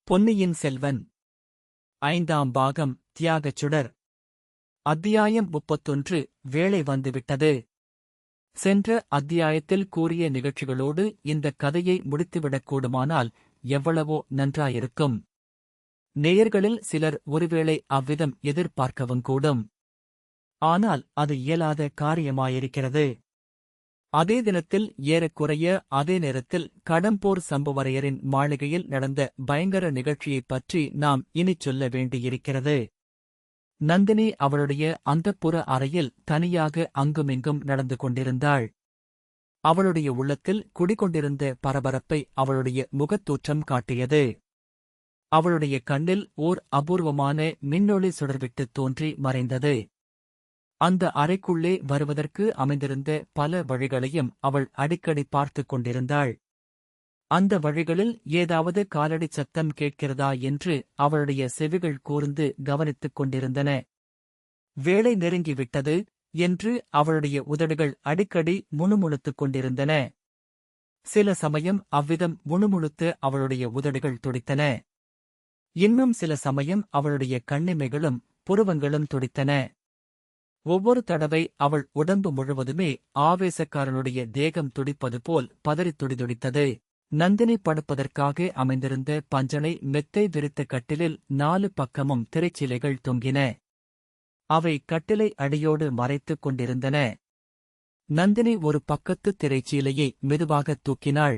பொன்னியின் செல்வன் ஐந்தாம் பாகம் தியாகச் சுடர். அத்தியாயம் 31. வேளை வந்துவிட்டது. சென்ற அத்தியாயத்தில் கூறிய நிகழ்ச்சிகளோடு இந்தக் கதையை முடித்துவிடக்கூடுமானால் எவ்வளவோ நன்றாயிருக்கும். நேயர்களில் சிலர் ஒருவேளை அவ்விதம் எதிர்பார்க்கவுங்கூடும். ஆனால் அது இயலாத காரியமாயிருக்கிறது. அதே தினத்தில் ஏறக்குறைய அதே நேரத்தில் கடம்பூர் சம்புவரையரின் மாளிகையில் நடந்த பயங்கர நிகழ்ச்சியைப் பற்றி நாம் இனிச் சொல்ல வேண்டியிருக்கிறது. நந்தினி அவளுடைய அந்தப்புர அறையில் தனியாக அங்குமிங்கும் நடந்து கொண்டிருந்தாள். அவளுடைய உள்ளத்தில் குடிகொண்டிருந்த பரபரப்பை அவளுடைய முகத்தோற்றம் காட்டியது. அவளுடைய கண்ணில் ஓர் அபூர்வமான மின்னொளி சுடர்விட்டுத் தோன்றி மறைந்தது. அந்த அறைக்குள்ளே வருவதற்கு அமைந்திருந்த பல வழிகளையும் அவள் அடிக்கடி பார்த்துக் கொண்டிருந்தாள். அந்த வழிகளில் ஏதாவது காலடிச் சத்தம் கேட்கிறதா என்று அவளுடைய செவிகள் கூர்ந்து கவனித்துக் கொண்டிருந்தன. வேளை நெருங்கிவிட்டது என்று அவளுடைய உதடுகள் அடிக்கடி முணுமுணுத்துக் கொண்டிருந்தன. சில சமயம் அவ்விதம் முணுமுணுத்து அவளுடைய உதடுகள் துடித்தன. இன்னும் சில சமயம் அவளுடைய கண்ணிமைகளும் புருவங்களும் துடித்தன. ஒவ்வொரு தடவை அவள் உடம்பு முழுவதுமே ஆவேசக்காரனுடைய தேகம் துடிப்பது போல் பதறித் துடிதுடித்தது. நந்தினி படுப்பதற்காக அமைந்திருந்த பஞ்சனை மெத்தை விரித்த கட்டிலில் 4 பக்கமும் திரைச்சீலைகள் தொங்கின. அவை கட்டிலை அடியோடு மறைத்துக் கொண்டிருந்தன. நந்தினி ஒரு பக்கத்து திரைச்சீலையை மெதுவாகத் தூக்கினாள்.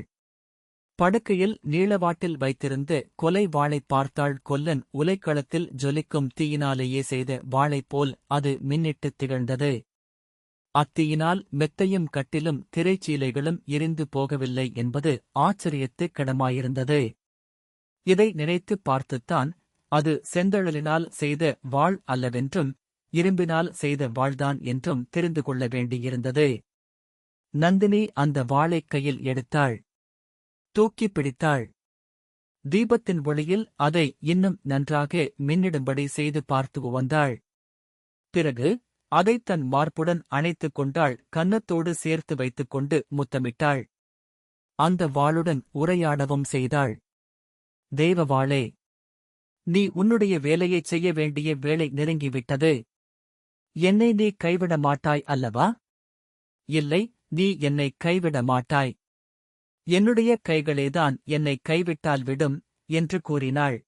படுக்கையில் நீளவாட்டில் வைத்திருந்த கொலை வாளை பார்த்தாள். கொல்லன் உலைக்களத்தில் ஜொலிக்கும் தீயினாலேயே செய்த வாளைப்போல் அது மின்னிட்டுத் திகழ்ந்தது. அத்தீயினால் மெத்தையும் கட்டிலும் திரைச்சீலைகளும் எரிந்து போகவில்லை என்பது ஆச்சரியத்துக்கிடமாயிருந்தது. இதை நினைத்துப் பார்த்துத்தான் அது செந்தழலினால் செய்த வாள் அல்லவென்றும் இரும்பினால் செய்த வாள்தான் என்றும் தெரிந்து கொள்ள வேண்டியிருந்தது. நந்தினி அந்த வாளைக் கையில் எடுத்தாள். தூக்கிப் பிடித்தாள். தீபத்தின் ஒளியில் அதை இன்னும் நன்றாக மின்னிடும்படி செய்து பார்த்து வந்தாள். பிறகு அதைத் தன் மார்புடன் அணைத்துக் கொண்டாள். கன்னத்தோடு சேர்த்து வைத்துக் கொண்டு முத்தமிட்டாள். அந்த வாளுடன் உரையாடவும் செய்தாள். தேவ வாளே, நீ உன்னுடைய வேலையைச் செய்ய வேண்டிய வேளை நெருங்கிவிட்டது. என்னை நீ கைவிட மாட்டாய் அல்லவா? இல்லை, நீ என்னை கைவிட மாட்டாய். என்னுடைய கைகளேதான் என்னை கைவிட்டால் விடும் என்று கூறினாள்.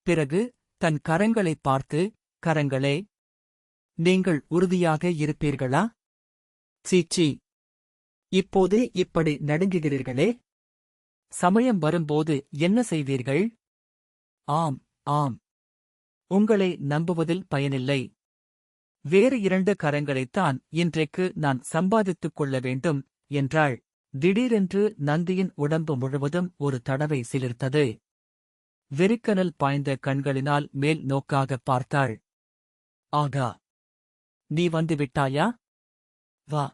பிறகு தன் கரங்களைப் பார்த்து, கரங்களே, நீங்கள் உறுதியாக இருப்பீர்களா? சீச்சி, இப்போதே இப்படி நடுங்குகிறீர்களே. சமயம் வரும்போது என்ன செய்வீர்கள்? ஆம், ஆம், உங்களை நம்புவதில் பயனில்லை. வேறு 2 கரங்களைத்தான் இன்றைக்கு நான் சம்பாதித்துக் கொள்ள வேண்டும் என்றாள். திடீரென்று நந்தியின் உடம்பு முழுவதும் ஒரு தடவை சிலிர்த்தது. வெறிக்கனல் பாய்ந்த கண்களினால் மேல் நோக்காகப் பார்த்தாள். ஆகா, நீ வந்துவிட்டாயா? வா,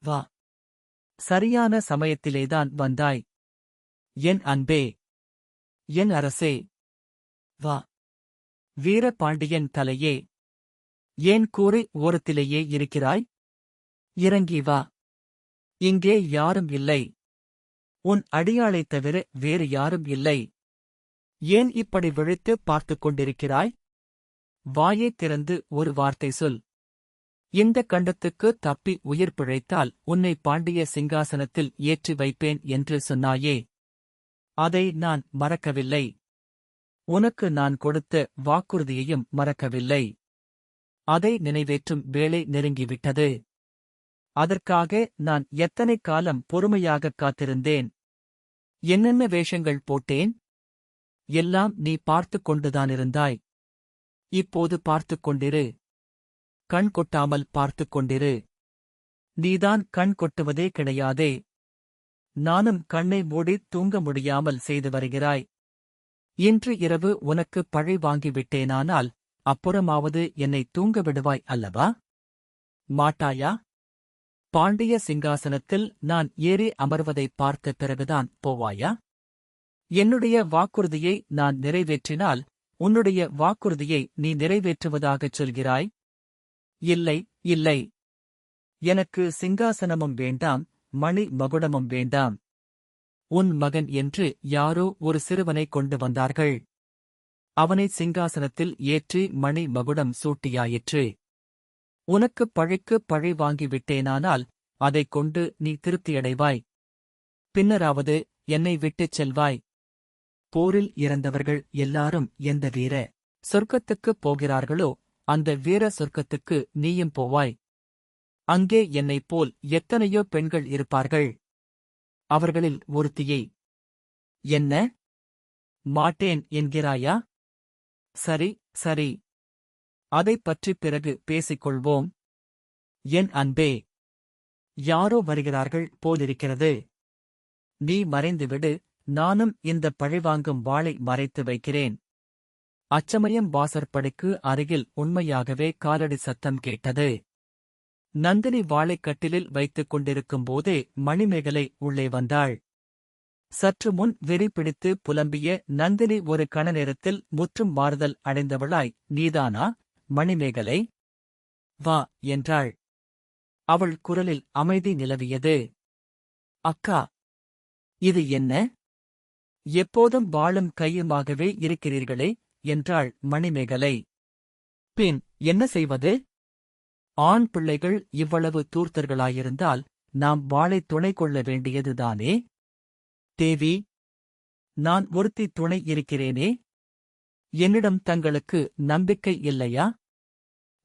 வா, சரியான சமயத்திலேதான் வந்தாய். என் அன்பே, என் அரசே, வா. வீரபாண்டியன் தலையே, ஏன் கூரை ஓரத்திலேயே இருக்கிறாய்? இறங்கி வா. இங்கே யாரும் இல்லை. உன் அடியாளைத் தவிர வேறு யாரும் இல்லை. ஏன் இப்படி விழித்து பார்த்துக் கொண்டிருக்கிறாய்? வாயைத் திறந்து ஒரு வார்த்தை சொல். இந்த கண்டத்துக்கு தப்பி உயிர் பிழைத்தால் உன்னை பாண்டிய சிங்காசனத்தில் ஏற்றி வைப்பேன் என்று சொன்னாயே. அதை நான் மறக்கவில்லை. உனக்கு நான் கொடுத்த வாக்குறுதியையும் மறக்கவில்லை. அதை நினைவேற்றும் வேளை நெருங்கிவிட்டது. அதற்காக நான் எத்தனை காலம் பொறுமையாகக் காத்திருந்தேன். என்னென்ன வேஷங்கள் போட்டேன்? எல்லாம் நீ பார்த்துக் கொண்டுதானிருந்தாய். இப்போது பார்த்துக் கொண்டிரு. கண் கொட்டாமல் பார்த்துக் கொண்டிரு. நீதான் கண் கொட்டுவதே கிடையாதே. நானும் கண்ணை மூடித் தூங்க முடியாமல் செய்து வருகிறாய். இன்று இரவு உனக்கு பழி வாங்கிவிட்டேனானால் அப்புறமாவது என்னை தூங்க விடுவாய் அல்லவா? மாட்டாயா? பாண்டிய சிங்காசனத்தில் நான் ஏறி அமர்வதைப் பார்த்த பிறகுதான் போவாயா? என்னுடைய வாக்குறுதியை நான் நிறைவேற்றினால் உன்னுடைய வாக்குறுதியை நீ நிறைவேற்றுவதாகச் சொல்கிறாய்? இல்லை, இல்லை. எனக்கு சிங்காசனமும் வேண்டாம், மணி மகுடமும் வேண்டாம். உன் மகன் என்று யாரோ ஒரு சிறுவனை கொண்டு வந்தார்கள். அவனை சிங்காசனத்தில் ஏற்றி மணி மகுடம் சூட்டியாயிற்று. உனக்குப் பழிக்கு பழி வாங்கிவிட்டேனானால் அதைக் கொண்டு நீ திருப்தியடைவாய். பின்னராவது என்னை விட்டுச் செல்வாய். போரில் இறந்தவர்கள் எல்லாரும் எந்த வீர சொர்க்கத்துக்குப் போகிறார்களோ அந்த வீர சொர்க்கத்துக்கு நீயும் போவாய். அங்கே என்னைப் போல் எத்தனையோ பெண்கள் இருப்பார்கள். அவர்களில் ஒருத்தியை என்ன மாட்டேன் என்கிறாயா? சரி சரி, அதைப் பற்றிப் பிறகு பேசிக்கொள்வோம். என் அன்பே, யாரோ வருகிறார்கள் போலிருக்கிறது. நீ மறைந்துவிடு, நானும் இந்த பழிவாங்கும் வாளை மறைத்து வைக்கிறேன். அச்சமயம் வாசற்படிக்கு அருகில் உண்மையாகவே காலடி சத்தம் கேட்டது. நந்தினி வாளைக் கட்டிலில் வைத்துக் கொண்டிருக்கும்போதே மணிமேகலை உள்ளே வந்தாள். சற்று முன் வெறி பிடித்து புலம்பிய நந்தினி ஒரு கண நேரத்தில் முற்றும் மாறுதல் அடைந்தவளாய், நீதானா மணிமேகலை? வா என்றாள். அவள் குரலில் அமைதி நிலவியது. அக்கா, இது என்ன? எப்போதும் வாளும் கையுமாகவே இருக்கிறீர்களே என்றாள் மணிமேகலை. பின் என்ன செய்வது? ஆண் பிள்ளைகள் இவ்வளவு தூர்த்தர்களாயிருந்தால் நாம் வாளைத் துணை கொள்ள வேண்டியதுதானே? தேவி, நான் ஒருத்தி துணை இருக்கிறேனே. என்னிடம் தங்களுக்கு நம்பிக்கை இல்லையா?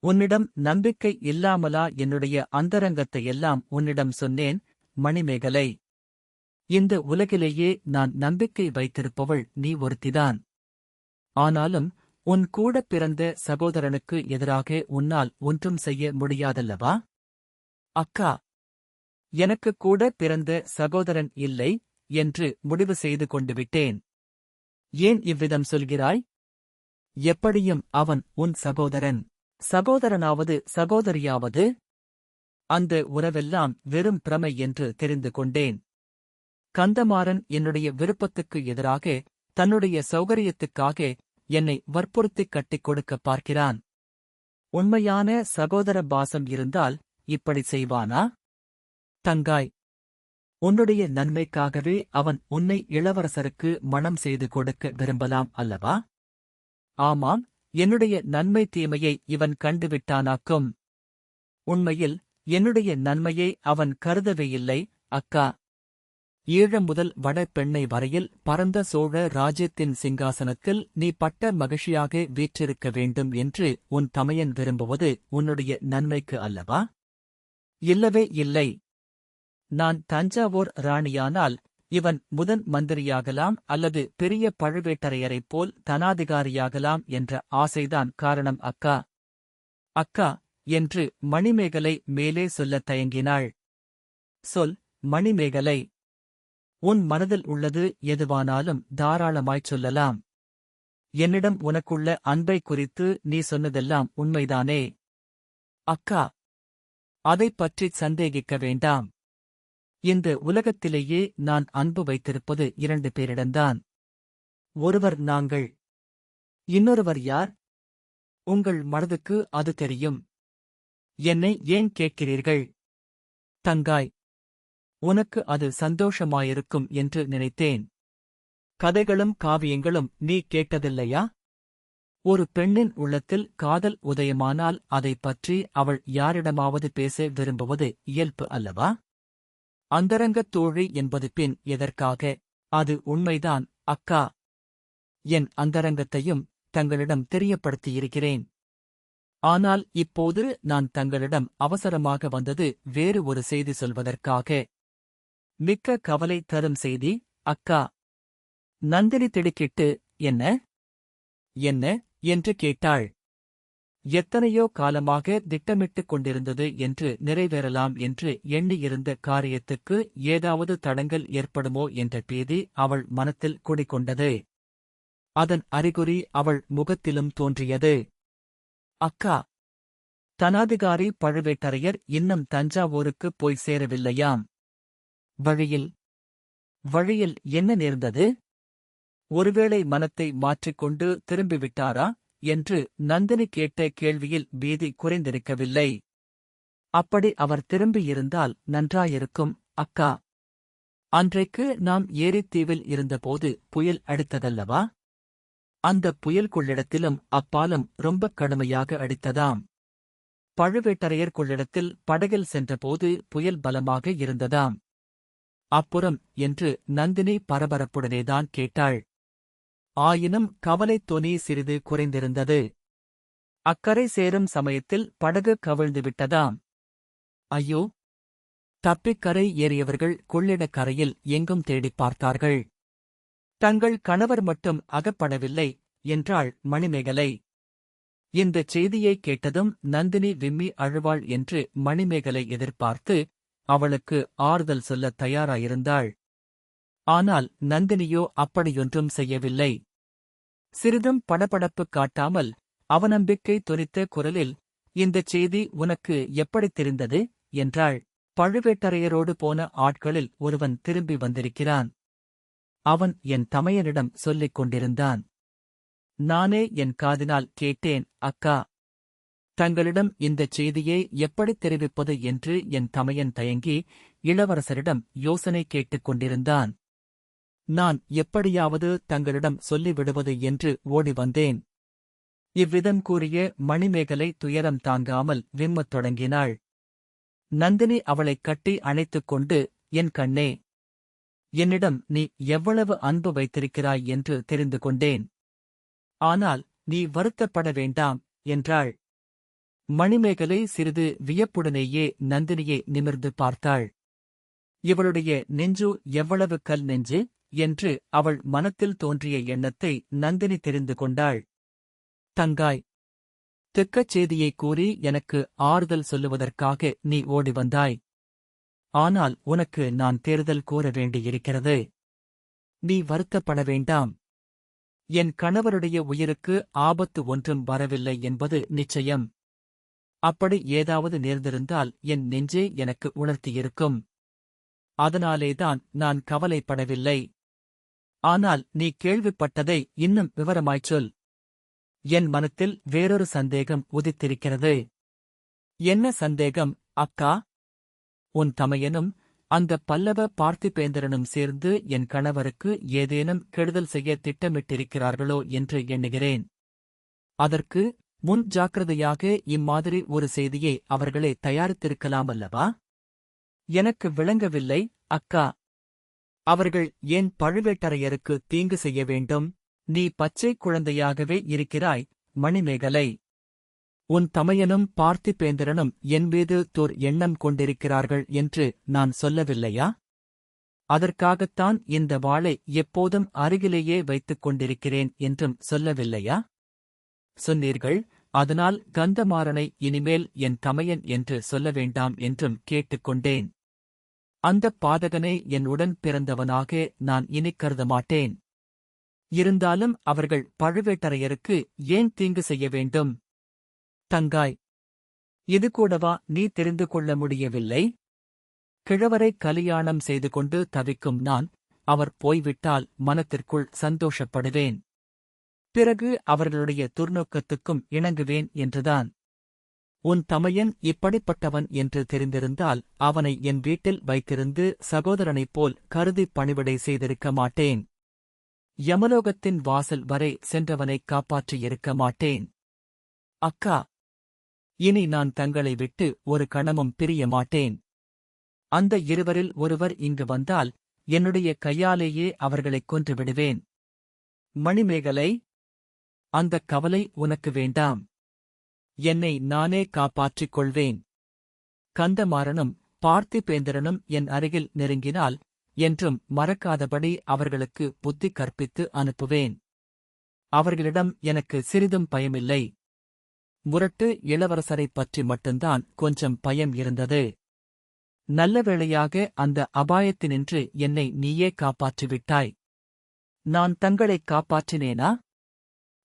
உன்னிடம் நம்பிக்கை இல்லாமலா என்னுடைய அந்தரங்கத்தையெல்லாம் உன்னிடம் சொன்னேன் மணிமேகலை. இந்த உலகிலேயே நான் நம்பிக்கை வைத்திருப்பவள் நீ ஒருத்திதான். ஆனாலும் உன் கூடப் பிறந்த சகோதரனுக்கு எதிராக உன்னால் ஒன்றும் செய்ய முடியாதல்லவா? அக்கா, எனக்கு கூட பிறந்த சகோதரன் இல்லை என்று முடிவு செய்து கொண்டு விட்டேன். ஏன் இவ்விதம் சொல்கிறாய்? எப்படியும் அவன் உன் சகோதரன். சகோதரனாவது சகோதரியாவது அந்த உறவெல்லாம் வெறும் பிரமை என்று தெரிந்து கொண்டேன். கந்தமாறன் என்னுடைய விருப்பத்துக்கு எதிராக, தன்னுடைய சௌகரியத்துக்காக என்னை வற்புறுத்திக் கட்டிக் கொடுக்க பார்க்கிறான். உண்மையான சகோதர பாசம் இருந்தால் இப்படி செய்வானா? தங்காய், உன்னுடைய நன்மைக்காகவே அவன் உன்னை இளவரசருக்கு மணம் செய்து கொடுக்க விரும்பலாம் அல்லவா? ஆமாம், என்னுடைய நன்மை தீமையை இவன் கண்டுவிட்டானாக்கும். உண்மையில் என்னுடைய நன்மையை அவன் கருதவே இல்லை அக்கா. ஈழம் முதல் வட பெண்ணை வரையில் பரந்த சோழ ராஜ்யத்தின் சிங்காசனத்தில் நீ பட்ட மகிழ்ச்சியாக வீற்றிருக்க வேண்டும் என்று உன் தமையன் விரும்புவது உன்னுடைய நன்மைக்கு அல்லவா? இல்லவே இல்லை. நான் தஞ்சாவூர் ராணியானால் இவன் முதன் மந்திரியாகலாம் அல்லது பெரிய பழுவேட்டரையரைப் போல் தனாதிகாரியாகலாம் என்ற ஆசைதான் காரணம் அக்கா. அக்கா என்று மணிமேகலை மேலே சொல்லத் தயங்கினாள். சொல் மணிமேகலை, உன் மனதில் உள்ளது எதுவானாலும் தாராளமாய்ச் சொல்லலாம். என்னிடம் உனக்குள்ள அன்பை குறித்து நீ சொன்னதெல்லாம் உண்மைதானே? அக்கா, அதைப் பற்றிச் சந்தேகிக்க வேண்டாம். இந்த உலகத்திலேயே நான் அன்பு வைத்திருப்பது 2 பேரிடம்தான். ஒருவர் நாங்கள். இன்னொருவர் யார்? உங்கள் மனதுக்கு அது தெரியும். என்னை ஏன் கேட்கிறீர்கள்? தங்காய், உனக்கு அது சந்தோஷமாயிருக்கும் என்று நினைத்தேன். கதைகளும் காவியங்களும் நீ கேட்டதில்லையா? ஒரு பெண்ணின் உள்ளத்தில் காதல் உதயமானால் அதைப் பற்றி அவள் யாரிடமாவது பேச விரும்புவது இயல்பு அல்லவா? அந்தரங்கத் தோழி என்பது பின் எதற்காக? அது உண்மைதான் அக்கா. என் அந்தரங்கத்தையும் தங்களிடம் தெரியப்படுத்தியிருக்கிறேன். ஆனால் இப்போது நான் தங்களிடம் அவசரமாக வந்தது வேறு ஒரு செய்தி சொல்வதற்காக. மிக்க கவலை தரும் செய்தி அக்கா. நந்தினி திடுக்கிட்டு, என்ன என்ன என்று கேட்டாள். எத்தனையோ காலமாக திட்டமிட்டுக் கொண்டிருந்தது என்று நிறைவேறலாம் என்று எண்ணியிருந்த காரியத்துக்கு ஏதாவது தடங்கல் ஏற்படுமோ என்ற பீதி அவள் மனத்தில் குடிகொண்டது. அதன் அறிகுறி அவள் முகத்திலும் தோன்றியது. அக்கா, தனாதிகாரி பழுவேட்டரையர் இன்னும் தஞ்சாவூருக்குப் போய் சேரவில்லையாம். வழியில் என்ன நேர்ந்தது? ஒருவேளை மனத்தை மாற்றிக்கொண்டு திரும்பிவிட்டாரா என்று நந்தினி கேட்ட கேள்வியில் பீதி குறைந்திருக்கவில்லை. அப்படி அவர் திரும்பியிருந்தால் நன்றாயிருக்கும் அக்கா. அன்றைக்கு நாம் ஏரித்தீவில் இருந்தபோது புயல் அடித்ததல்லவா? அந்த புயல் கொள்ளிடத்திலும் அப்பாலம் ரொம்ப கடுமையாக அடித்ததாம். பழுவேட்டரையர் கொள்ளிடத்தில் படகில் சென்றபோது புயல் பலமாக இருந்ததாம். அப்புறம் என்று நந்தினி பரபரப்புடனேதான் கேட்டாள். ஆயினும் கவலைத் தொனி சிறிது குறைந்திருந்தது. அக்கரை சேரும் சமயத்தில் படகு கவிழ்ந்து விட்டதாம். ஐயோ! தப்பிக் கரை ஏறியவர்கள் கொள்ளிடக் கரையில் எங்கும் தேடிப் பார்த்தார்கள். தங்கள் கணவர் மட்டும் அகப்படவில்லை என்றாள் மணிமேகலை. இந்தச் செய்தியைக் கேட்டதும் நந்தினி விம்மி அழுவாள் என்று மணிமேகலை எதிர்பார்த்து அவளுக்கு ஆறுதல் சொல்லத் தயாராயிருந்தாள். ஆனால் நந்தினியோ அப்படியொன்றும் செய்யவில்லை. சிறிதும் படபடப்பு காட்டாமல் அவநம்பிக்கை தொனித்த குரலில், இந்தச் செய்தி உனக்கு எப்படித் தெரிந்தது என்றாள். பழுவேட்டரையரோடு போன ஆட்களில் ஒருவன் திரும்பி வந்திருக்கிறான். அவன் என் தமையனிடம் சொல்லிக் கொண்டிருந்தான். நானே என் காதினால் கேட்டேன். அக்கா, தங்களிடம் இந்தச் செய்தியை எப்படித் தெரிவிப்பது என்று என் தமையன் தயங்கி இளவரசரிடம் யோசனை கேட்டுக் கொண்டிருந்தான். நான் எப்படியாவது தங்களிடம் சொல்லிவிடுவது என்று ஓடி வந்தேன். இவ்விதம் கூறிய மணிமேகலை துயரம் தாங்காமல் விம்மத் தொடங்கினாள். நந்தினி அவளைக் கட்டி அணைத்துக் கொண்டு, என் கண்ணே, என்னிடம் நீ எவ்வளவு அன்பு வைத்திருக்கிறாய் என்று தெரிந்து கொண்டேன். ஆனால் நீ வருத்தப்பட வேண்டாம் என்றாள். மணிமேகலை சிறிது வியப்புடனேயே நந்தினியை நிமிர்ந்து பார்த்தாள். இவளுடைய நெஞ்சு எவ்வளவு கல் நெஞ்சு என்று அவள் மனத்தில் தோன்றிய எண்ணத்தை நந்தினி தெரிந்து கொண்டாள். தங்காய், திக்கச் செய்தியைக் கூறி எனக்கு ஆறுதல் சொல்லுவதற்காக நீ ஓடி வந்தாய். ஆனால் உனக்கு நான் தேறுதல் கூற வேண்டியிருக்கிறது. நீ வருத்தப்பட வேண்டாம். என் கணவருடைய உயிருக்கு ஆபத்து ஒன்றும் வரவில்லை என்பது நிச்சயம். அப்படி ஏதாவது நேர்ந்திருந்தால் என் நெஞ்சே எனக்கு உணர்த்தியிருக்கும். அதனாலேதான் நான் கவலைப்படவில்லை. ஆனால் நீ கேள்விப்பட்டதை இன்னும் விவரமாய்ச் சொல். என் மனத்தில் வேறொரு சந்தேகம் உதித்திருக்கிறது. என்ன சந்தேகம், அக்கா? உன் தமையனும் அந்த பல்லவ பார்த்திபேந்திரனும் சேர்ந்து என் கணவருக்கு ஏதேனும் கெடுதல் செய்ய திட்டமிட்டிருக்கிறார்களோ என்று எண்ணுகிறேன். அதற்கு முன் ஜாக்கிரதையாக இம்மாதிரி ஒரு செய்தியை அவர்களே தயாரித்திருக்கலாமல்லவா? எனக்கு விளங்கவில்லை, அக்கா. அவர்கள் ஏன் பழுவேட்டரையருக்கு தீங்கு செய்ய வேண்டும்? நீ பச்சை குழந்தையாகவே இருக்கிறாய், மணிமேகலை. உன் தமையனும் பார்த்திபேந்திரனும் என்பீது தோர் எண்ணம் கொண்டிருக்கிறார்கள் என்று நான் சொல்லவில்லையா? அதற்காகத்தான் இந்த வாளை எப்போதும் அருகிலேயே வைத்துக் கொண்டிருக்கிறேன் என்றும் சொல்லவில்லையா? சொன்னீர்கள். அதனால் கந்தமாறனை இனிமேல் என் தமையன் என்று சொல்ல வேண்டாம் என்றும் கேட்டுக்கொண்டேன். அந்தப் பாதகனை என் உடன் பிறந்தவனாக நான் இனிக் கருத மாட்டேன். இருந்தாலும் அவர்கள் பழுவேட்டரையருக்கு ஏன் தீங்கு செய்ய வேண்டும்? தங்காய், இது கூடவா நீ தெரிந்து கொள்ள முடியவில்லை? கிழவரை கலியாணம் செய்து கொண்டு தவிக்கும் நான், அவர் போய்விட்டால் மனத்திற்குள் சந்தோஷப்படுவேன். பிறகு அவர்களுடைய துர்நோக்கத்துக்கும் இணங்குவேன் என்றுதான். உன் தமையன் இப்படிப்பட்டவன் என்று தெரிந்திருந்தால் அவனை என் வீட்டில் வைத்திருந்து சகோதரனைப் போல் கருதிப் பணிவிடை செய்திருக்க மாட்டேன். யமலோகத்தின் வாசல் வரை சென்றவனைக் காப்பாற்றியிருக்க மாட்டேன். அக்கா, இனி நான் தங்களை விட்டு ஒரு கணமும் பிரிய மாட்டேன். அந்த இருவரில் ஒருவர் இங்கு வந்தால் என்னுடைய கையாலேயே அவர்களைக் கொன்றுவிடுவேன். மணிமேகலை, அந்தக் கவலை உனக்கு வேண்டாம். என்னை நானே காப்பாற்றிக் கொள்வேன். கந்தமாறனும் பார்த்திபேந்திரனும் என் அருகில் நெருங்கினால் என்றும் மறக்காதபடி அவர்களுக்கு புத்தி கற்பித்து அனுப்புவேன். அவர்களிடம் எனக்கு சிறிதும் பயமில்லை. முரட்டு இளவரசரைப் பற்றி மட்டும்தான் கொஞ்சம் பயம் இருந்தது. நல்ல வேளையாக அந்த அபாயத்தினின்று என்னை நீயே காப்பாற்றிவிட்டாய். நான் தங்களைக் காப்பாற்றினேனா?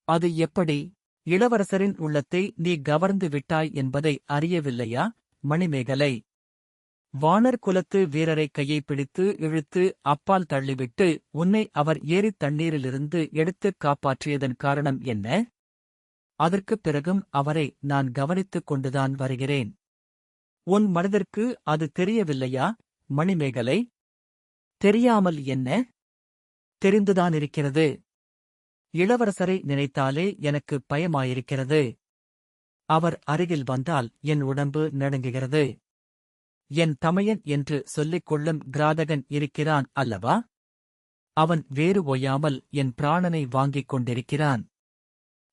அது எப்படி? இளவரசரின் உள்ளத்தை நீ கவர்ந்து விட்டாய் என்பதை அறியவில்லையா, மணிமேகலை? வானர் குலத்து வீரரை கையை பிடித்து இழுத்து அப்பால் தள்ளிவிட்டு உன்னை அவர் ஏரித் தண்ணீரிலிருந்து எடுத்துக் காப்பாற்றியதன் காரணம் என்ன? அதற்குப் பிறகும் அவரை நான் கவனித்துக் கொண்டுதான் வருகிறேன். உன் மனதிற்கு அது தெரியவில்லையா, மணிமேகலை? தெரியாமல் என்ன? தெரிந்துதானிருக்கிறது. இளவரசரை நினைத்தாலே எனக்கு பயமாயிருக்கிறது. அவர் அருகில் வந்தால் என் உடம்பு நடுங்குகிறது. என் தமையன் என்று சொல்லிக் கொள்ளும் கிராதகன் இருக்கிறான் அல்லவா? அவன் வேறு ஓயாமல் என் பிராணனை வாங்கிக் கொண்டிருக்கிறான்.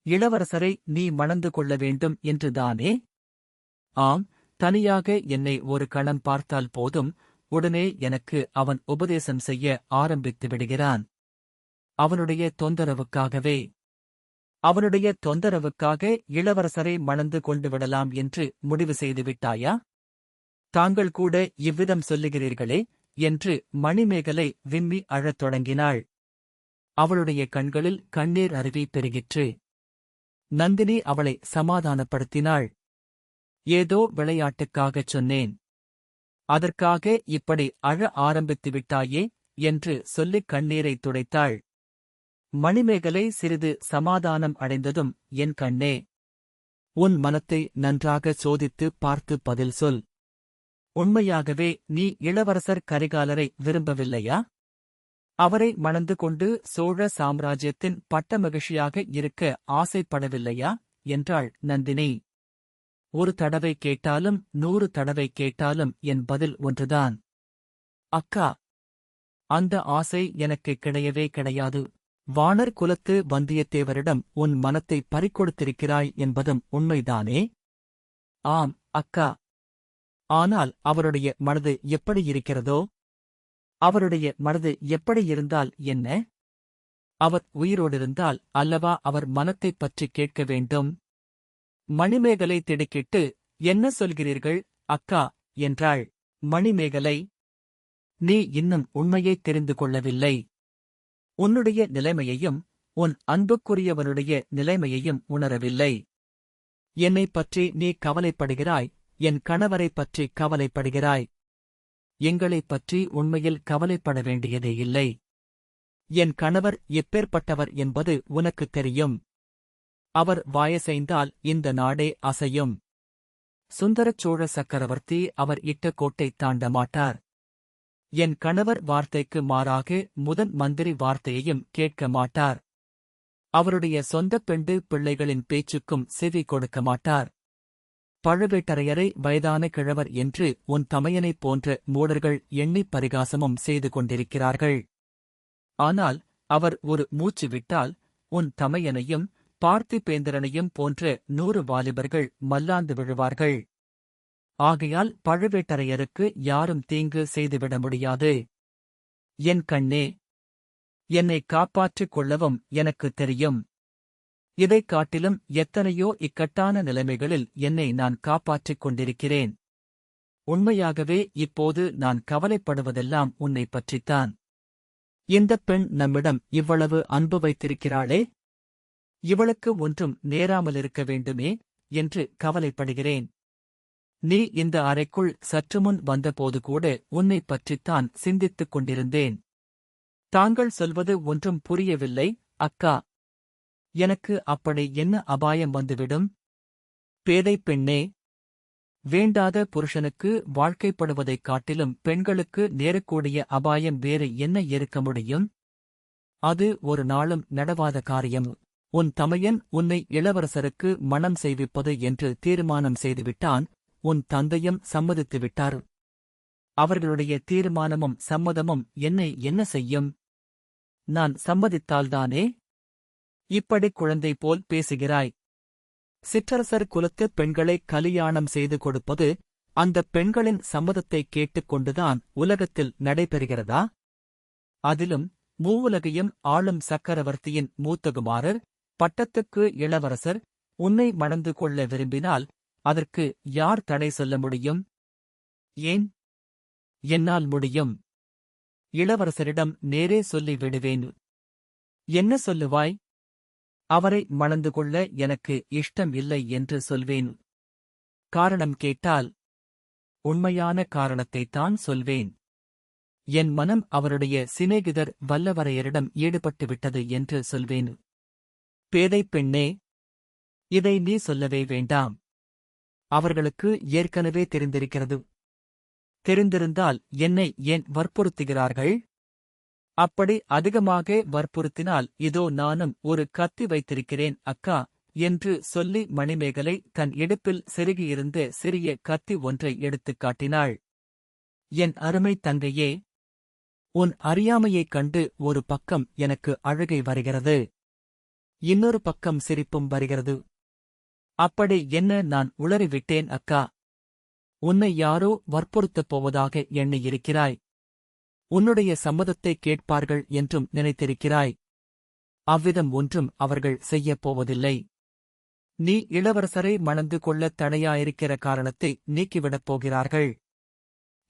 இளவரசரை நீ மணந்து கொள்ள வேண்டும் என்றுதானே? ஆம், தனியாக என்னை ஒரு கணம் பார்த்தால் போதும், உடனே எனக்கு அவன் உபதேசம் செய்ய ஆரம்பித்து விடுகிறான். அவனுடைய தொந்தரவுக்காகவே. அவனுடைய தொந்தரவுக்காக இளவரசரை மணந்து கொண்டு விடலாம் என்று முடிவு செய்துவிட்டாயா? தாங்கள் கூட இவ்விதம் சொல்லுகிறீர்களே என்று மணிமேகலை விம்மி அழத் தொடங்கினாள். அவளுடைய கண்களில் கண்ணீர் அருவி பெருகிற்று. நந்தினி அவளை சமாதானப்படுத்தினாள். ஏதோ விளையாட்டுக்காகச் சொன்னேன். அதற்காக இப்படி அழ ஆரம்பித்து விட்டாயே என்று சொல்லிக் கண்ணீரை துடைத்தாள். மணிமேகலை சிறிது சமாதானம் அடைந்ததும், என் கண்ணே, உன் மனத்தை நன்றாக சோதித்து பார்த்து பதில் சொல். உண்மையாகவே நீ இளவரசர் கரிகாலரை விரும்பவில்லையா? அவரை மணந்து கொண்டு சோழ சாம்ராஜ்யத்தின் பட்டமகிழ்ச்சியாக இருக்க ஆசைப்படவில்லையா என்றாள் நந்தினி. ஒரு தடவை கேட்டாலும் 100 தடவை கேட்டாலும் என் பதில் ஒன்றுதான். அக்கா, அந்த ஆசை எனக்கு கிடையவே கிடையாது. வாணர் குலத்து வந்தியத்தேவரிடம் உன் மனத்தை பறிகொடுத்திருக்கிறாய் என்பதும் உண்மைதானே? ஆம் அக்கா. ஆனால் அவருடைய மனது எப்படி இருக்கிறதோ? அவருடைய மனது எப்படி இருந்தால் என்ன? அவர் உயிரோடிருந்தால் அல்லவா அவர் மனத்தைப் பற்றி கேட்க வேண்டும்? மணிமேகலை திடுக்கிட்டு, என்ன சொல்கிறீர்கள் அக்கா என்றாள். மணிமேகலை, நீ இன்னும் உண்மையைத் தெரிந்து கொள்ளவில்லை. உன்னுடைய நிலைமையையும் உன் அன்புக்குரியவனுடைய நிலைமையையும் உணரவில்லை. என்னைப் பற்றி நீ கவலைப்படுகிறாய், என் கணவரைப் பற்றி கவலைப்படுகிறாய். எங்களைப் பற்றி உண்மையில் கவலைப்பட வேண்டியதே இல்லை. என் கணவர் எப்பேற்பட்டவர் என்பது உனக்குத் தெரியும். அவர் வாயசைந்தால் இந்த நாடே அசையும். சுந்தரச் சோழ சக்கரவர்த்தி அவர் இட்ட கோட்டை தாண்ட மாட்டார். என் கணவர் வார்த்தைக்கு மாறாக முதன் மந்திரி வார்த்தையையும் கேட்க மாட்டார். அவருடைய சொந்தப் பெண்டு பிள்ளைகளின் பேச்சுக்கும் செவி கொடுக்க மாட்டார். பழுவேட்டரையரை வயதான கிழவர் என்று உன் தமையனைப் போன்ற மூடர்கள் எண்ணிப் பரிகாசமும் செய்து கொண்டிருக்கிறார்கள். ஆனால் அவர் ஒரு மூச்சு விட்டால் உன் தமையனையும் பார்த்திபேந்திரனையும் போன்ற 100 வாலிபர்கள் மல்லாந்து விழுவார்கள். ஆகையால் பழுவேட்டரையருக்கு யாரும் தீங்கு செய்துவிட முடியாது. என் கண்ணே, என்னை காப்பாற்றிக் கொள்ளவும் எனக்குத் தெரியும். இதைக் காட்டிலும் எத்தனையோ இக்கட்டான நிலைமைகளில் என்னை நான் காப்பாற்றிக் கொண்டிருக்கிறேன். உண்மையாகவே இப்போது நான் கவலைப்படுவதெல்லாம் உன்னைப் பற்றித்தான். இந்தப் பெண் நம்மிடம் இவ்வளவு அன்பு வைத்திருக்கிறாளே, இவளுக்கு ஒன்றும் நேராமலிருக்க வேண்டுமே என்று கவலைப்படுகிறேன். நீ இந்த அறைக்குள் சற்றுமுன் வந்தபோது கூட உன்னைப் பற்றித்தான் சிந்தித்துக் கொண்டிருந்தேன். தாங்கள் சொல்வது ஒன்றும் புரியவில்லை அக்கா. எனக்கு அப்படி என்ன அபாயம் வந்துவிடும்? பேதைப் பெண்ணே, வேண்டாத புருஷனுக்கு வாழ்க்கைப்படுவதைக் காட்டிலும் பெண்களுக்கு நேரக்கூடிய அபாயம் வேறு என்ன இருக்க முடியும்? அது ஒரு நாளும் நடவாத காரியம். உன் தமையன் உன்னை இளவரசருக்கு மணம் செய்விப்பது என்று தீர்மானம் செய்துவிட்டான். உன் தந்தையும் சம்மதித்து விட்டார். அவர்களுடைய தீர்மானமும் சம்மதமும் என்னை என்ன செய்யும்? நான் சம்மதித்தால்தானே இப்படி குழந்தை போல் பேசுகிறாய்? சிற்றரசர் குலத்துப் பெண்களை கலியாணம் செய்து கொடுப்பது அந்தப் பெண்களின் சம்மதத்தைக் கேட்டுக்கொண்டுதான் உலகத்தில் நடைபெறுகிறதா? அதிலும் மூவுலகையும் ஆளும் சக்கரவர்த்தியின் மூத்தகுமாரர், பட்டத்துக்கு இளவரசர் உன்னை மணந்து கொள்ள விரும்பினால் அதற்கு யார் தடை சொல்ல முடியும்? ஏன், என்னால் முடியும். இளவரசரிடம் நேரே சொல்லி விடுவேன். என்ன சொல்லுவாய்? அவரை மணந்து கொள்ள எனக்கு இஷ்டம் இல்லை என்று சொல்வேன். காரணம் கேட்டால் உண்மையான காரணத்தைத்தான் சொல்வேன். என் மனம் அவருடைய சிநேகிதர் வல்லவரையரிடம் ஈடுபட்டுவிட்டது என்று சொல்வேன். பேதைப் பெண்ணே, இதை நீ சொல்லவே வேண்டாம். அவர்களுக்கு ஏற்கனவே தெரிந்திருக்கிறது. தெரிந்திருந்தால் என்னை ஏன் வற்புறுத்துகிறார்கள்? அப்படி அதிகமாக வற்புறுத்தினால் இதோ நானும் ஒரு கத்தி வைத்திருக்கிறேன் அக்கா என்று சொல்லி மணிமேகலை தன் இடுப்பில் செருகியிருந்த சிறிய கத்தி ஒன்றை எடுத்துக் காட்டினாள். என் அருமை தங்கையே, உன் அறியாமையைக் கண்டு ஒரு பக்கம் எனக்கு அழுகை வருகிறது, இன்னொரு பக்கம் சிரிப்பும் வருகிறது. அப்படி என்ன நான் உளறிவிட்டேன் அக்கா? உன்னை யாரோ வற்புறுத்தப் போவதாக எண்ணியிருக்கிறாய். உன்னுடைய சம்மதத்தை கேட்பார்கள் என்றும் நினைத்திருக்கிறாய். அவ்விதம் ஒன்றும் அவர்கள் செய்யப் போவதில்லை. நீ இளவரசரை மணந்து கொள்ளத் தடையாயிருக்கிற காரணத்தை நீக்கிவிடப் போகிறார்கள்.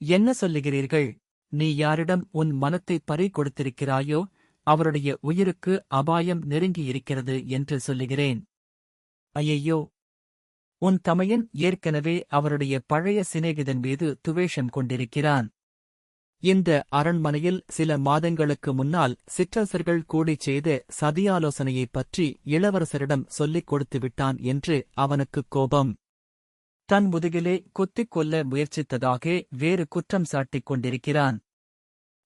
என்ன சொல்லுகிறீர்கள்? நீ யாரிடம் உன் மனத்தை பறி கொடுத்திருக்கிறாயோ அவருடைய உயிருக்கு அபாயம் நெருங்கியிருக்கிறது என்று சொல்லுகிறேன். ஐயையோ, உன் தமையன் ஏற்கனவே அவருடைய பழைய சிநேகிதன் மீது துவேஷம் கொண்டிருக்கிறான். இந்த அரண்மனையில் சில மாதங்களுக்கு முன்னால் சிற்றரசர்கள் கூடிச் செய்த சதியாலோசனையைப் பற்றி இளவரசரிடம் சொல்லிக் கொடுத்து விட்டான் என்று அவனுக்குக் கோபம். தன் முதுகிலே குத்திக் கொல்ல முயற்சித்ததாக வேறு குற்றம் சாட்டிக் கொண்டிருக்கிறான்.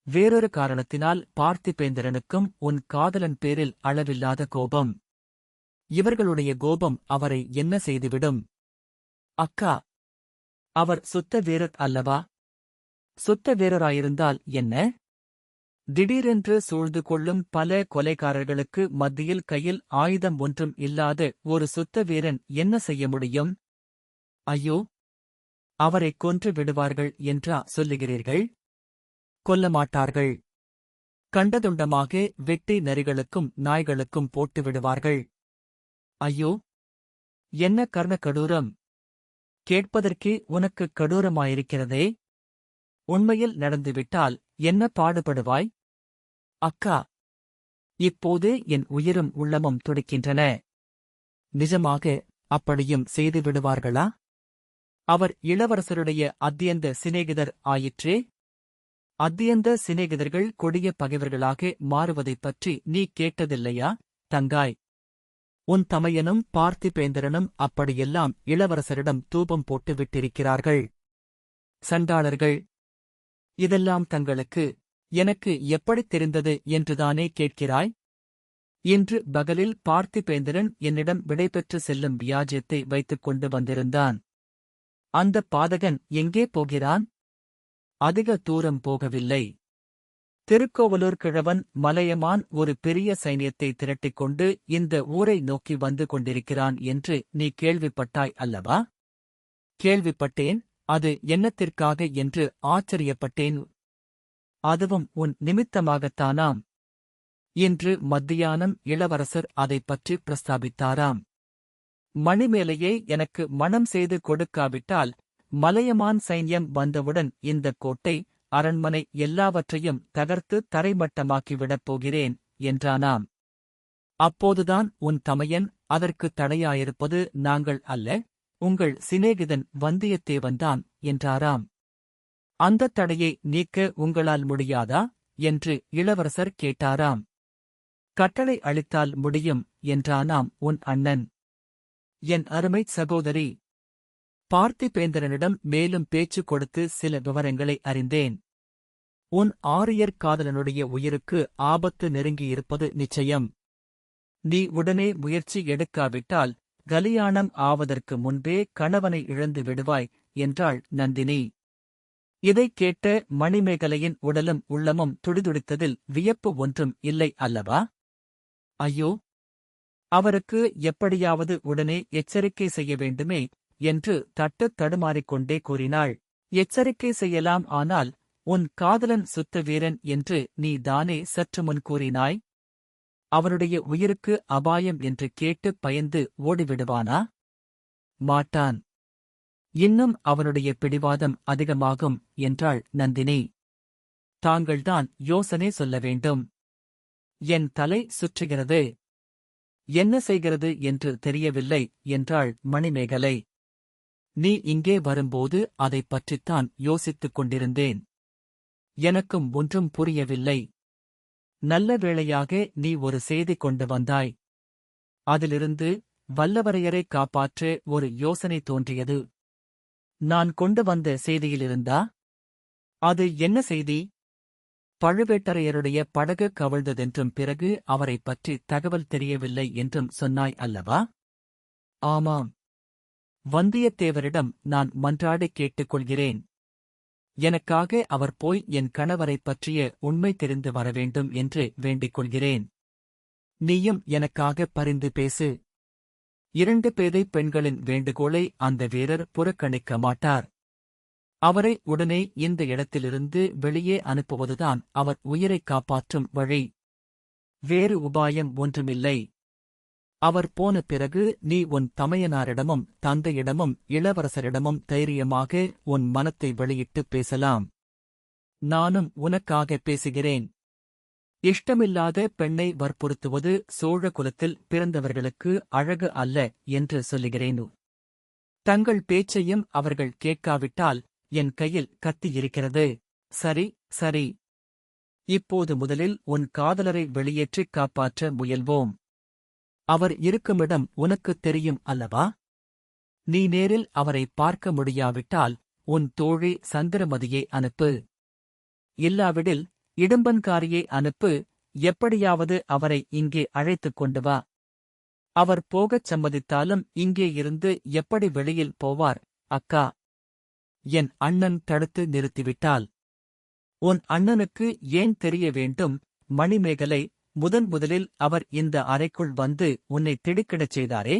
வேறொரு காரணத்தினால் பார்த்திபேந்திரனுக்கும் உன் காதலன் பேரில் அளவில்லாத கோபம். இவர்களுடைய கோபம் அவரை என்ன செய்துவிடும்? அக்கா, அவர் சுத்த வீரர் அல்லவா? சுத்த வீரராயிருந்தால் என்ன? திடீரென்று சூழ்ந்து கொள்ளும் பல கொலைகாரர்களுக்கு மத்தியில் கையில் ஆயுதம் ஒன்றும் இல்லாத ஒரு சுத்த வீரன் என்ன செய்ய முடியும்? ஐயோ, அவரைக் கொன்று விடுவார்கள் என்றா சொல்லுகிறீர்கள்? கொல்லமாட்டார்கள். கண்டதுண்டமாக வெட்டி நரிகளுக்கும் நாய்களுக்கும் போட்டு விடுவார்கள். ஐயோ, என்ன கர்ண கடூரம்! கேட்பதற்கே உனக்கு கடூரமாயிருக்கிறதே. உண்மையில் நடந்துவிட்டால் என்ன பாடுபடுவாய்? அக்கா, இப்போதே என் உயிரும் உள்ளமும் துடிக்கின்றன. நிஜமாக அப்படியும் செய்து விடுவார்களா? அவர் இளவரசருடைய அத்தியந்த சிநேகிதர் ஆயிற்றே. அத்தியந்த சிநேகிதர்கள் கொடிய பகைவர்களாக மாறுவதைப் பற்றி நீ கேட்டதில்லையா தங்காய்? உன் தமையனும் பார்த்திபேந்திரனும் அப்படியெல்லாம் இளவரசரிடம் தூபம் போட்டு விட்டிருக்கிறார்கள். சண்டாளர்கள்! இதெல்லாம் தங்களுக்கு எனக்கு எப்படித் தெரிந்தது என்றுதானே கேட்கிறாய்? இன்று பகலில் பார்த்திபேந்திரன் என்னிடம் விடைபெற்று செல்லும் வியாஜ்யத்தை வைத்துக் கொண்டு வந்திருந்தான். அந்தப் பாதகன் எங்கே போகிறான்? அதிக தூரம் போகவில்லை. திருக்கோவலூர் கிழவன் மலையமான் ஒரு பெரிய சைனியத்தை திரட்டிக்கொண்டு இந்த ஊரை நோக்கி வந்து கொண்டிருக்கிறான் என்று நீ கேள்விப்பட்டாய் அல்லவா? கேள்விப்பட்டேன். அது என்னத்திற்காக என்று ஆச்சரியப்பட்டேன். அதுவும் உன் நிமித்தமாகத்தானாம். இன்று மத்தியானம் இளவரசர் அதைப் பற்றி பிரஸ்தாபித்தாராம். மணிமேலையை எனக்கு மணம் செய்து கொடுக்காவிட்டால் மலையமான் சைன்யம் வந்தவுடன் இந்தக் கோட்டை, அரண்மனை எல்லாவற்றையும் தகர்த்து தரைமட்டமாக்கிவிடப் போகிறேன் என்றானாம். அப்போதுதான் உன் தமையன் அதற்கு தடையாயிருப்பது நாங்கள் அல்ல, உங்கள் சிநேகிதன் வந்தியத்தேவன்தான் என்றாராம். அந்தத் தடையை நீக்க உங்களால் முடியாதா என்று இளவரசர் கேட்டாராம். கட்டளை அளித்தால் முடியும் என்றானாம் உன் அண்ணன். என் அருமைச் சகோதரி, பார்த்திபேந்திரனிடம் மேலும் பேச்சு கொடுத்து சில விவரங்களை அறிந்தேன். உன் ஆரியர் காதலனுடைய உயிருக்கு ஆபத்து நெருங்கியிருப்பது நிச்சயம். நீ உடனே முயற்சி எடுக்காவிட்டால் கலியாணம் ஆவதற்கு முன்பே கணவனை இழந்து விடுவாய் என்றாள் நந்தினி. இதைக் கேட்ட மணிமேகலையின் உடலும் உள்ளமும் துடிதுடித்ததில் வியப்பு ஒன்றும் இல்லை அல்லவா? ஐயோ, அவருக்கு எப்படியாவது உடனே எச்சரிக்கை செய்ய வேண்டுமே என்று தட்டுத் தடுமாறிக்கொண்டே கூறினாள். எச்சரிக்கை செய்யலாம், ஆனால் உன் காதலன் சுத்த வீரன் என்று நீ தானே சற்று முன் கூறினாய். அவனுடைய உயிருக்கு அபாயம் என்று கேட்டுப் பயந்து ஓடிவிடுவானா? மாட்டான். இன்னும் அவனுடைய பிடிவாதம் அதிகமாகும் என்றாள் நந்தினி. தாங்கள்தான் யோசனை சொல்ல வேண்டும். என் தலை சுற்றுகிறது. என்ன செய்கிறது என்று தெரியவில்லை என்றாள் மணிமேகலை. நீ இங்கே வரும்போது அதைப் பற்றித்தான் யோசித்துக் கொண்டிருந்தேன். எனக்கும் ஒன்றும் புரியவில்லை. நல்ல வேளையாக நீ ஒரு செய்தி கொண்டு வந்தாய். அதிலிருந்து வல்லவரையரை காப்பாற்ற ஒரு யோசனை தோன்றியது. நான் கொண்டு வந்த செய்தியிலிருந்தா? அது என்ன செய்தி? பழுவேட்டரையருடைய படகு கவிழ்ந்ததென்றும் பிறகு அவரைப் பற்றி தகவல் தெரியவில்லை என்றும் சொன்னாய் அல்லவா? ஆமாம். வந்தியத்தேவரிடம் நான் மன்றாடிக் கேட்டுக்கொள்கிறேன். எனக்காக அவர் போய் என் கணவரைப் பற்றிய உண்மை தெரிந்து வரவேண்டும் என்று வேண்டிக் கொள்கிறேன். நீயும் எனக்காக பரிந்து பேசு. 2 பேதை பெண்களின் வேண்டுகோளை அந்த வீரர் புறக்கணிக்க மாட்டார். அவரை உடனே இந்த இடத்திலிருந்து வெளியே அனுப்புவதுதான் அவர் உயிரைக் காப்பாற்றும் வழி. வேறு உபாயம் ஒன்றுமில்லை. அவர் போன பிறகு நீ உன் தமையனாரிடமும் தந்தையிடமும் இளவரசரிடமும் தைரியமாக உன் மனத்தை வெளியிட்டுப் பேசலாம். நானும் உனக்காக பேசுகிறேன். இஷ்டமில்லாத பெண்ணை வற்புறுத்துவது சோழ குலத்தில் பிறந்தவர்களுக்கு அழகு அல்ல என்று சொல்லுகிறேன். தங்கள் பேச்சையும் அவர்கள் கேட்காவிட்டால் என் கையில் கத்தி இருக்கிறது. சரி, சரி. இப்போது முதலில் உன் காதலரை வெளியேற்றிக் காப்பாற்ற முயல்வோம். அவர் இருக்குமிடம் உனக்குத் தெரியும் அல்லவா? நீ நேரில் அவரை பார்க்க முடியாவிட்டால் உன் தோழி சந்திரமதியை அனுப்பு. இல்லாவிடில் இடும்பன்காரியை அனுப்பு. எப்படியாவது அவரை இங்கே அழைத்துக் கொண்டு வா. அவர் போகச் சம்மதித்தாலும் இங்கே இருந்து எப்படி வெளியில் போவார்? அக்கா, என் அண்ணன் தடுத்து நிறுத்திவிட்டாள். உன் அண்ணனுக்கு ஏன் தெரிய வேண்டும்? மணிமேகலை, முதலில் அவர் இந்த அறைக்குள் வந்து உன்னை திடுக்கிடச் செய்தாரே,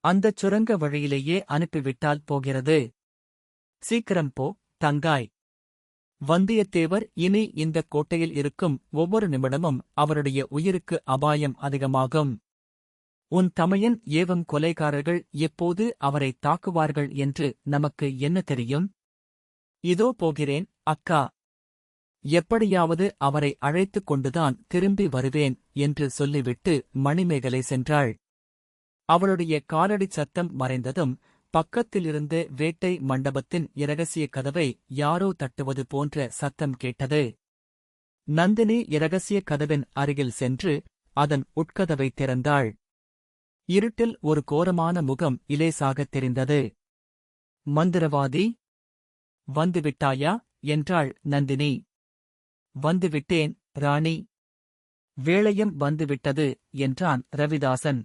அந்தச் சுரங்க வழியிலேயே அனுப்பிவிட்டால் போகிறது. சீக்கிரம் போ, தங்காய். வந்தியத்தேவர் இனி இந்தக் கோட்டையில் இருக்கும் ஒவ்வொரு நிமிடமும் அவருடைய உயிருக்கு அபாயம் அதிகமாகும். உன் தமையன் ஏவம் கொலைகாரர்கள் எப்போது அவரை தாக்குவார்கள் என்று நமக்கு என்ன தெரியும்? இதோ போகிறேன், அக்கா. எப்படியாவது அவரை அழைத்துக் கொண்டுதான் திரும்பி வருவேன் என்று சொல்லிவிட்டு மணிமேகலை சென்றாள். அவளுடைய காலடிச் சத்தம் மறைந்ததும் பக்கத்திலிருந்த வேட்டை மண்டபத்தின் இரகசிய கதவை யாரோ தட்டுவது போன்ற சத்தம் கேட்டது. நந்தினி இரகசிய கதவின் அருகில் சென்று அதன் உட்கதவைத் திறந்தாள். இருட்டில் ஒரு கோரமான முகம் இலேசாகத் தெரிந்தது. மந்திரவாதி, வந்துவிட்டாயா என்றாள் நந்தினி. வந்துவிட்டேன், ராணி. வேளையும் வந்துவிட்டது என்றான் ரவிதாசன்.